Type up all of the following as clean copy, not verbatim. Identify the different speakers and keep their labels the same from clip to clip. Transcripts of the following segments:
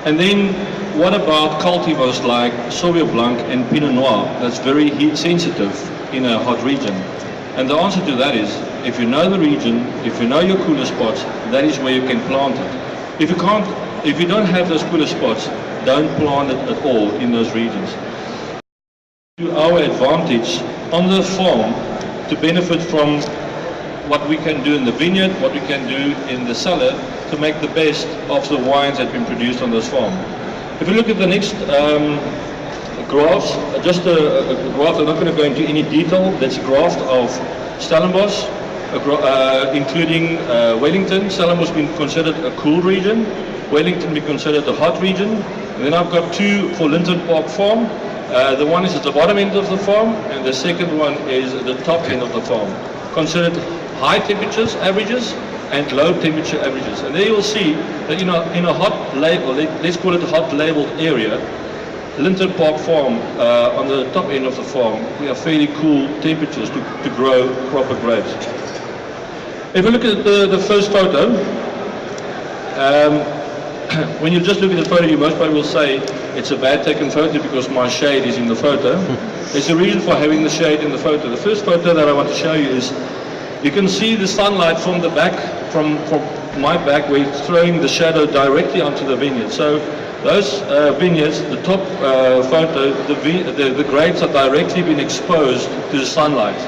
Speaker 1: And then what about cultivars like Sauvignon Blanc and Pinot Noir that's very heat sensitive in a hot region? And the answer to that is, if you know the region, if you know your cooler spots, that is where you can plant it. If you don't have those cooler spots, don't plant it at all in those regions. To our advantage on the farm to benefit from what we can do in the vineyard, what we can do in the cellar to make the best of the wines that have been produced on this farm. If we look at the next graphs, just a graph, I'm not going to go into any detail, that's a graph of Stellenbosch, including Wellington. Stellenbosch being considered a cool region, Wellington being considered a hot region. And then I've got two for Linton Park Farm. The one is at the bottom end of the farm, and the second one is at the top end of the farm. Considered high temperatures averages and low temperature averages. And there you'll see that in a hot label, let's call it a hot labeled area, Linton Park Farm, on the top end of the farm, we have fairly cool temperatures to grow proper grapes. If we look at the first photo, when you just look at the photo, you most probably will say it's a bad taken photo because my shade is in the photo. There's a reason for having the shade in the photo. The first photo that I want to show you is, you can see the sunlight from the back, from my back, where it's throwing the shadow directly onto the vineyard. So those vineyards, the top photo, the grapes are directly being exposed to the sunlight.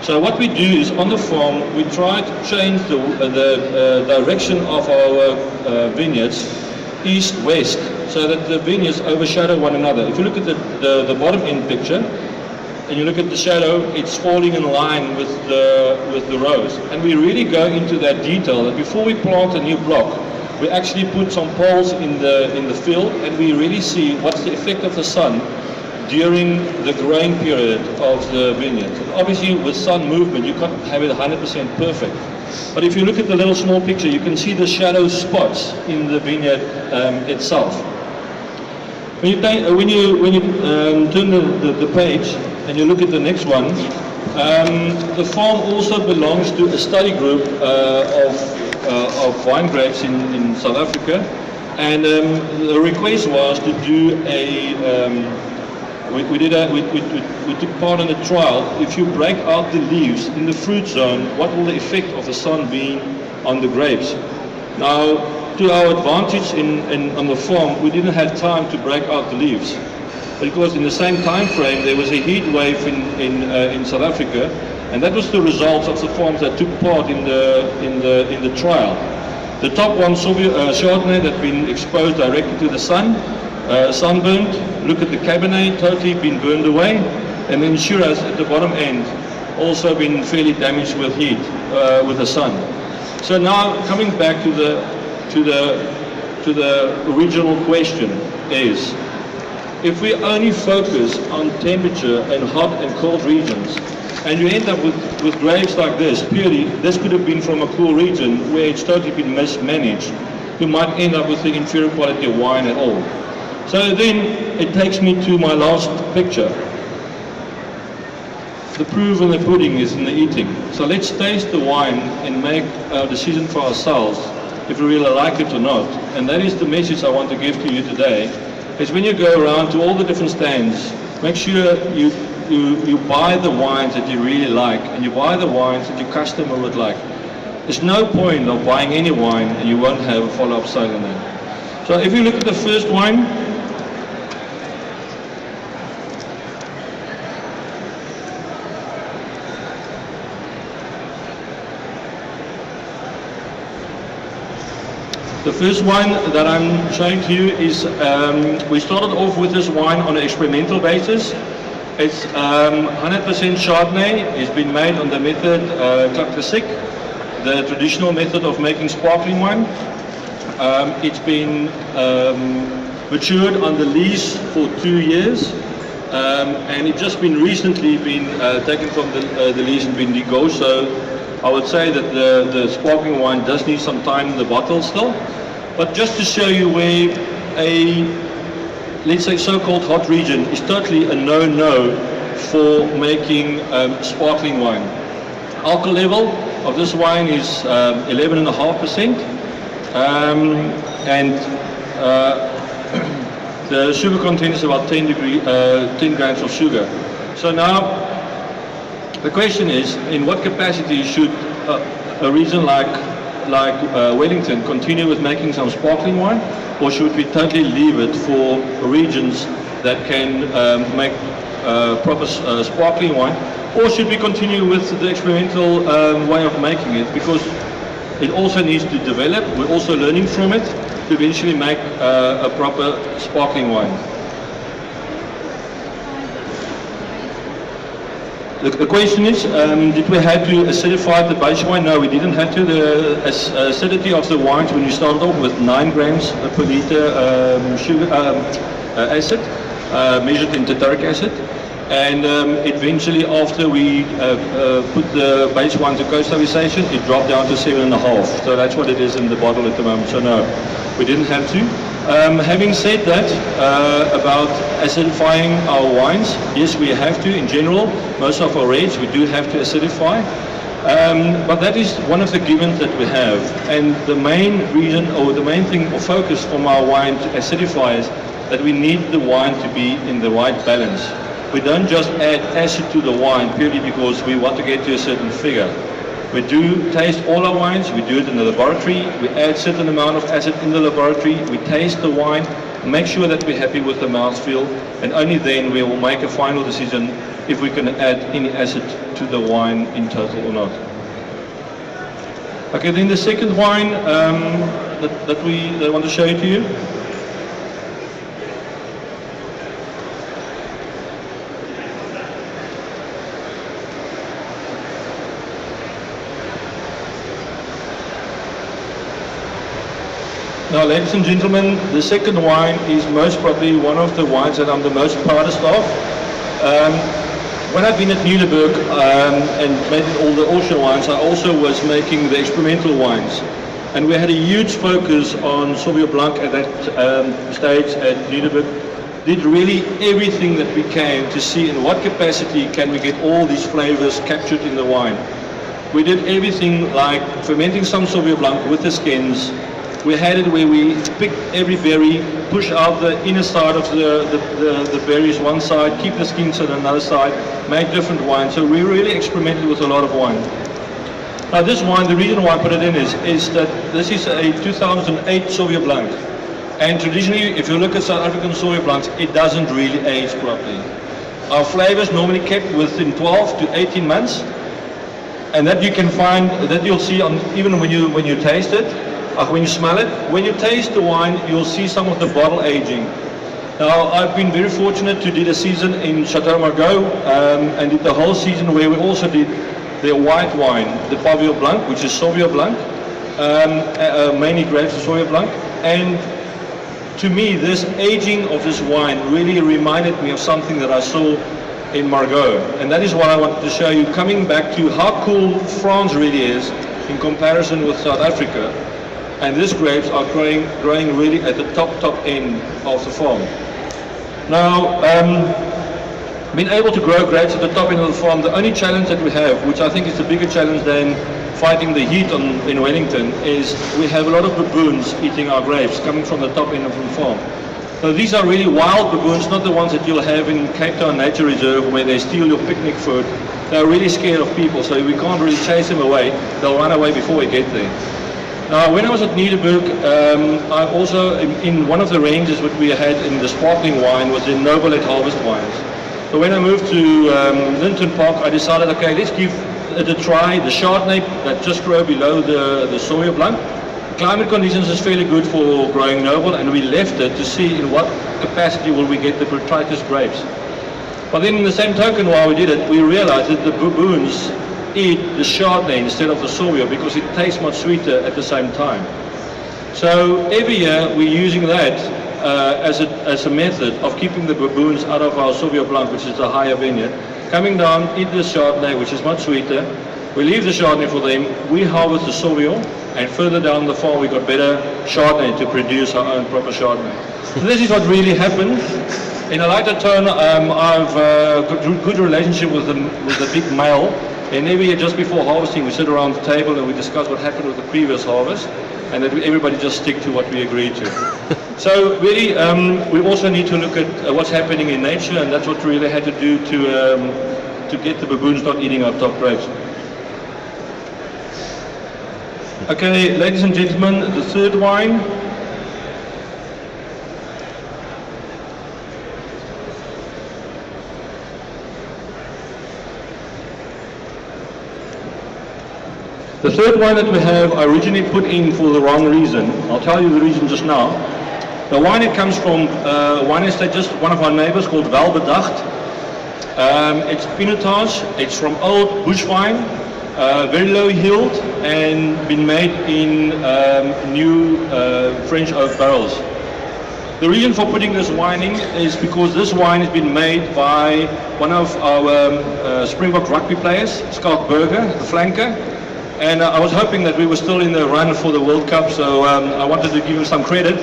Speaker 1: So what we do is, on the farm, we try to change the direction of our vineyards east-west, so that the vineyards overshadow one another. If you look at the bottom end picture, and you look at the shadow, it's falling in line with the rows. And we really go into that detail, that before we plant a new block, we actually put some poles in the field, and we really see what's the effect of the sun during the growing period of the vineyard. And obviously with sun movement, you can't have it 100% perfect. But if you look at the little small picture, you can see the shadow spots in the vineyard itself. When you turn the page and you look at the next one, the farm also belongs to a study group of wine grapes in South Africa, and the request was to do we took part in a trial. If you break out the leaves in the fruit zone, what will the effect of the sun be on the grapes? Now, to our advantage on the farm, we didn't have time to break out the leaves, because in the same time frame there was a heat wave in South Africa, and that was the result of the farms that took part in the trial. The top one, Chardonnay, that been exposed directly to the sun, sunburned. Look at the Cabernet, totally been burned away, and then Shiraz at the bottom end, also been fairly damaged with heat, with the sun. So now coming back to the original question is, if we only focus on temperature and hot and cold regions, and you end up with grapes like this, purely, this could have been from a cool region where it's totally been mismanaged, you might end up with the inferior quality of wine at all. So then it takes me to my last picture. The proof in the pudding is in the eating. So let's taste the wine and make a decision for ourselves if we really like it or not. And that is the message I want to give to you today, is when you go around to all the different stands, make sure you buy the wines that you really like, and you buy the wines that your customer would like. There's no point of buying any wine and you won't have a follow-up sale on that. So if you look at the first wine, the first wine that I'm showing to you is, we started off with this wine on an experimental basis. It's 100% Chardonnay. It's been made on the method classique, the traditional method of making sparkling wine. It's been matured on the lees for 2 years, and it's just been recently been taken from the lees and been degaussed. So I would say that the sparkling wine does need some time in the bottle still. But just to show you where a, let's say, so-called hot region is totally a no-no for making sparkling wine. Alcohol level of this wine is 11.5%, and the sugar content is about 10 grams of sugar. So now the question is, in what capacity should a region like Wellington continue with making some sparkling wine, or should we totally leave it for regions that can make proper sparkling wine, or should we continue with the experimental way of making it, because it also needs to develop, we're also learning from it to eventually make a proper sparkling wine. The question is, did we have to acidify the base wine? No, we didn't have to. The acidity of the wines when you started off with 9 grams per liter sugar acid, measured in tartaric acid. And eventually, after we put the base wine to co-stabilization, it dropped down to 7.5. So that's what it is in the bottle at the moment. So no, we didn't have to. Having said that, about acidifying our wines, yes, we have to. In general, most of our reds we do have to acidify. But that is one of the givens that we have. And the main reason, or the main thing or focus from our wine to acidify is that we need the wine to be in the right balance. We don't just add acid to the wine purely because we want to get to a certain figure. We do taste all our wines, we do it in the laboratory, we add certain amount of acid in the laboratory, we taste the wine, make sure that we're happy with the mouthfeel, and only then we will make a final decision if we can add any acid to the wine in total or not. Okay, then the second wine that I want to show to you. Now, ladies and gentlemen, the second wine is most probably one of the wines that I'm the most proudest of. When I've been at Nuremberg and made all the ocean wines, I also was making the experimental wines. And we had a huge focus on Sauvignon Blanc at that stage at Nuremberg. Did really everything that we can to see in what capacity can we get all these flavors captured in the wine. We did everything like fermenting some Sauvignon Blanc with the skins. We had it where we pick every berry, push out the inner side of the berries one side, keep the skins on another side, make different wines. So we really experimented with a lot of wine. Now this wine, the reason why I put it in is that this is a 2008 Sauvignon Blanc. And traditionally, if you look at South African Sauvignon Blancs, it doesn't really age properly. Our flavors normally kept within 12 to 18 months. And that you can find, that you'll see on, even when you taste it, when you smell it. When you taste the wine, you'll see some of the bottle aging. Now, I've been very fortunate to do a season in Chateau Margaux and did the whole season where we also did the white wine, the Pavillon Blanc, which is Sauvignon Blanc, mainly grapes of Sauvignon Blanc. And to me, this aging of this wine really reminded me of something that I saw in Margaux. And that is what I wanted to show you, coming back to how cool France really is in comparison with South Africa. And these grapes are growing really at the top end of the farm. Now, being able to grow grapes at the top end of the farm, the only challenge that we have, which I think is the bigger challenge than fighting the heat in Wellington, is we have a lot of baboons eating our grapes coming from the top end of the farm. So these are really wild baboons, not the ones that you'll have in Cape Town Nature Reserve where they steal your picnic food. They're really scared of people, so we can't really chase them away. They'll run away before we get there. Now, when I was at Nuremberg, I also, in one of the ranges that we had in the sparkling wine was the Noble at Harvest wines. So when I moved to Linton Park, I decided, okay, let's give it a try. The Chardonnay that just grow below the Sauvignon Blanc. Climate conditions is fairly good for growing Noble, and we left it to see in what capacity will we get the Botrytis grapes. But then in the same token, while we did it, we realized that the baboons eat the Chardonnay instead of the Sauvignon because it tastes much sweeter at the same time. So every year we're using that as a method of keeping the baboons out of our Sauvignon Blanc, which is the higher vineyard. Coming down, eat the Chardonnay, which is much sweeter. We leave the Chardonnay for them, we harvest the Sauvignon, and further down the farm we got better Chardonnay to produce our own proper Chardonnay. So this is what really happened. In a lighter tone, I've got a good relationship with the big male. And every year just before harvesting, we sit around the table and we discuss what happened with the previous harvest. and that everybody just stick to what we agreed to. So really, we also need to look at what's happening in nature, and that's what we really had to do to get the baboons not eating our top grapes. Okay, ladies and gentlemen, the third wine. The third wine that we have, I originally put in for the wrong reason. I'll tell you the reason just now. The wine, it comes from wine estate, just one of our neighbors called Welbedacht. It's Pinotage, it's from old bush wine, very low yield, and been made in new French oak barrels. The reason for putting this wine in is because this wine has been made by one of our Springbok rugby players, Schalk Burger, the flanker. And I was hoping that we were still in the run for the World Cup, so I wanted to give him some credit.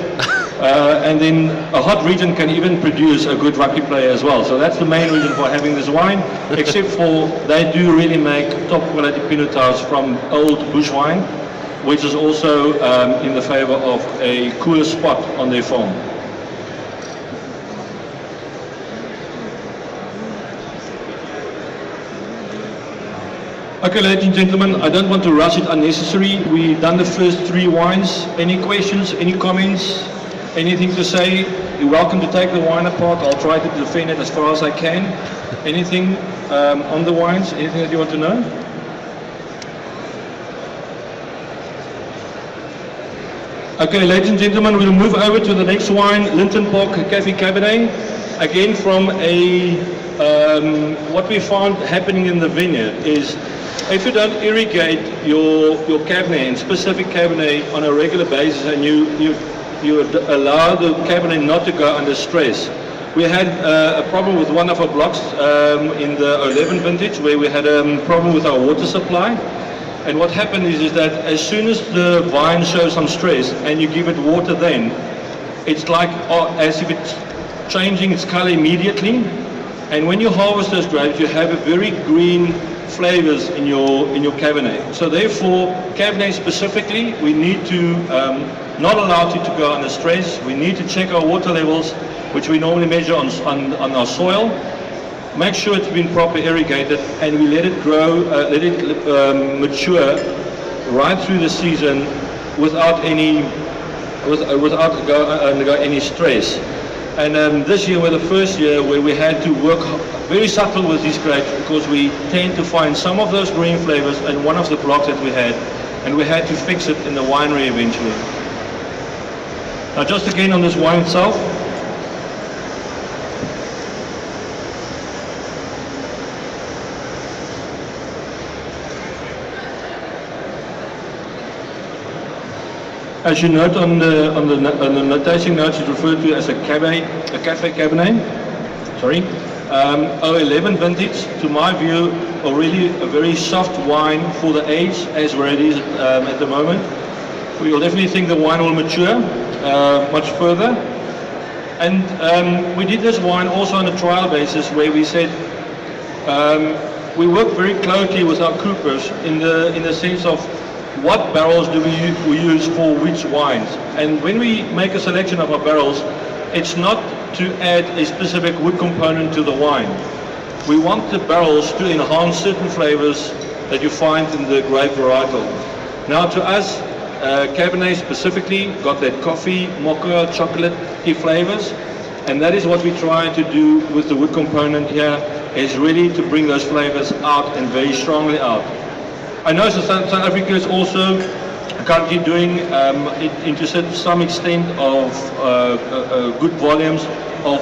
Speaker 1: And then a hot region can even produce a good rugby player as well. So that's the main reason for having this wine, except for they do really make top quality Pinotage from old bush wine, which is also in the favor of a cooler spot on their farm. Okay, ladies and gentlemen, I don't want to rush it unnecessarily. We've done the first three wines. Any questions, any comments, anything to say? You're welcome to take the wine apart. I'll try to defend it as far as I can. Anything on the wines? Anything that you want to know? Okay, ladies and gentlemen, we'll move over to the next wine, Linton Park Cafe Cabernet. Again, from a what we found happening in the vineyard is, if you don't irrigate your Cabernet, and specific Cabernet, on a regular basis, and you allow the Cabernet not to go under stress. We had a problem with one of our blocks in the 11 vintage, where we had a problem with our water supply. And what happened is that as soon as the vine shows some stress and you give it water, then it's like as if it's changing its color immediately. And when you harvest those grapes, you have a very green flavors in your Cabernet. So therefore, Cabernet specifically, we need to not allow it to go under stress. We need to check our water levels, which we normally measure on our soil. Make sure it's been properly irrigated, and we let it grow, let it mature right through the season without any stress. And this year was the first year where we had to work very subtle with these grapes, because we tend to find some of those green flavors in one of the blocks that we had, and we had to fix it in the winery eventually. Now just again on this wine itself. As you note on the notation notes, it's referred to as a Cafe Cabernet. Sorry, 011 vintage. To my view, already a very soft wine for the age as where it is at the moment. We will definitely think the wine will mature much further. And we did this wine also on a trial basis, where we said we work very closely with our coopers in the sense of what barrels do we use for which wines. And when we make a selection of our barrels, it's not to add a specific wood component to the wine. We want the barrels to enhance certain flavors that you find in the grape varietal. Now to us, Cabernet specifically got that coffee, mocha, chocolate-y flavors, and that is what we try to do with the wood component here, is really to bring those flavors out, and very strongly out. I know South Africa is also currently doing it into some extent of good volumes of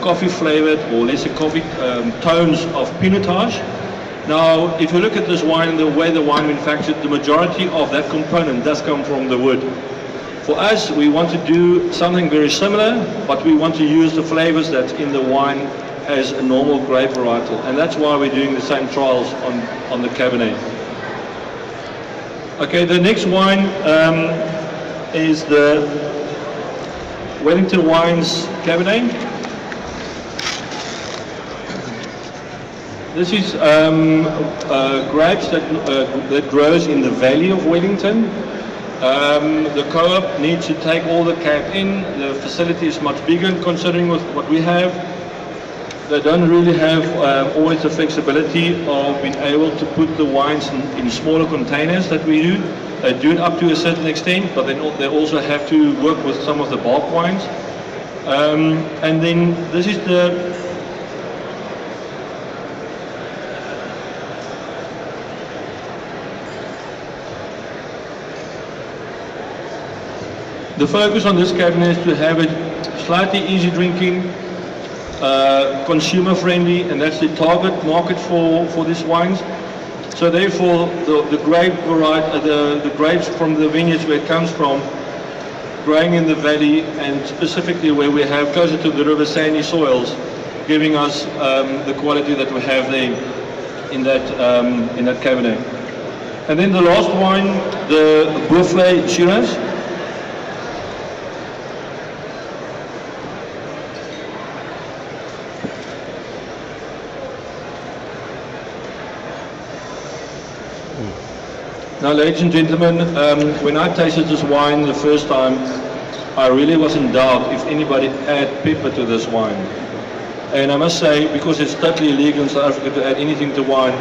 Speaker 1: coffee flavored or lesser coffee tones of Pinotage. Now, if you look at this wine and the way the wine manufactured, the majority of that component does come from the wood. For us, we want to do something very similar, but we want to use the flavors that's in the wine as a normal grape varietal, and that's why we're doing the same trials on the Cabernet. Okay, the next wine is the Wellington Wines Cabernet. This is grapes that grows in the valley of Wellington. The co-op needs to take all the cab in. The facility is much bigger considering with what we have. They don't really have always the flexibility of being able to put the wines in smaller containers that we do. They do it up to a certain extent, but then they also have to work with some of the bulk wines. And then this is the focus on this cabinet is to have it slightly easy drinking, consumer friendly, and that's the target market for these wines. So therefore, the grape variety, the grapes from the vineyards where it comes from, growing in the valley and specifically where we have closer to the river sandy soils, giving us the quality that we have there in that cabinet. And then the last wine, the Buffet Shiraz. Now, ladies and gentlemen, when I tasted this wine the first time, I really was in doubt if anybody add pepper to this wine. And I must say, because it's totally illegal in South Africa to add anything to wine,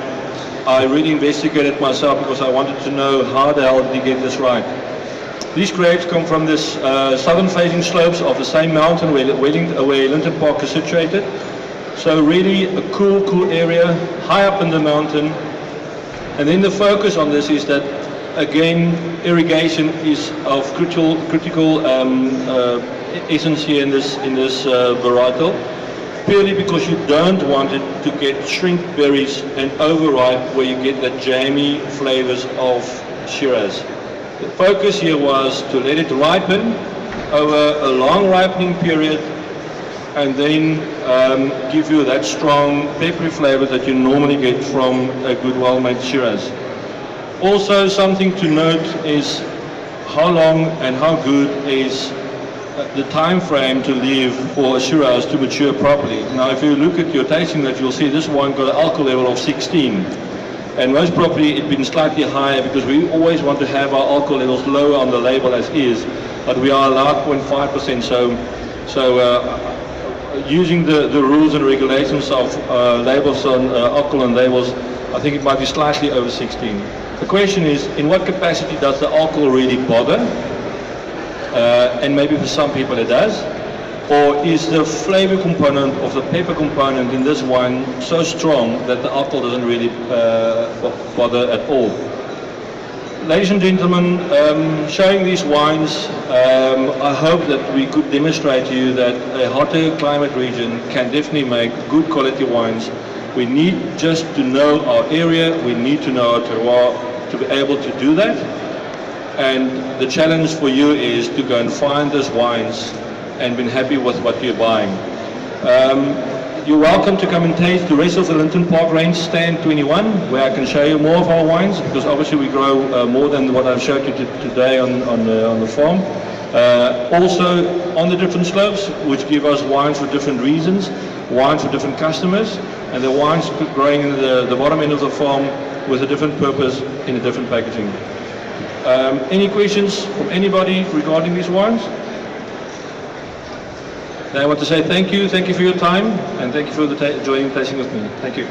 Speaker 1: I really investigated myself because I wanted to know how the hell did he get this right. These grapes come from this southern-facing slopes of the same mountain where Linton Park is situated. So really a cool area, high up in the mountain. And then the focus on this is that, again, irrigation is of critical essence here in this varietal, purely because you don't want it to get shrink berries and overripe where you get the jammy flavors of Shiraz. The focus here was to let it ripen over a long ripening period and then give you that strong peppery flavor that you normally get from a good well-made Shiraz. Also, something to note is how long and how good is the time frame to leave for a Shiraz to mature properly. Now, if you look at your tasting notes, you'll see this one got an alcohol level of 16. And most probably it's been slightly higher because we always want to have our alcohol levels lower on the label as is, but we are allowed 0.5%. So using the rules and regulations of labels on alcohol and labels, I think it might be slightly over 16. The question is, in what capacity does the alcohol really bother? And maybe for some people it does. Or is the flavor component of the pepper component in this wine so strong that the alcohol doesn't really bother at all? Ladies and gentlemen, showing these wines, I hope that we could demonstrate to you that a hotter climate region can definitely make good quality wines. We need just to know our area, we need to know our terroir to be able to do that. And the challenge for you is to go and find those wines and be happy with what you're buying. You're welcome to come and taste the rest of the Linton Park range, stand 21, where I can show you more of our wines, because obviously we grow more than what I've showed you today on the farm. Also on the different slopes, which give us wines for different reasons, wines for different customers, and the wines growing in the bottom end of the farm with a different purpose in a different packaging. Any questions from anybody regarding these wines? I want to say thank you for your time, and thank you for joining tasting with me. Thank you.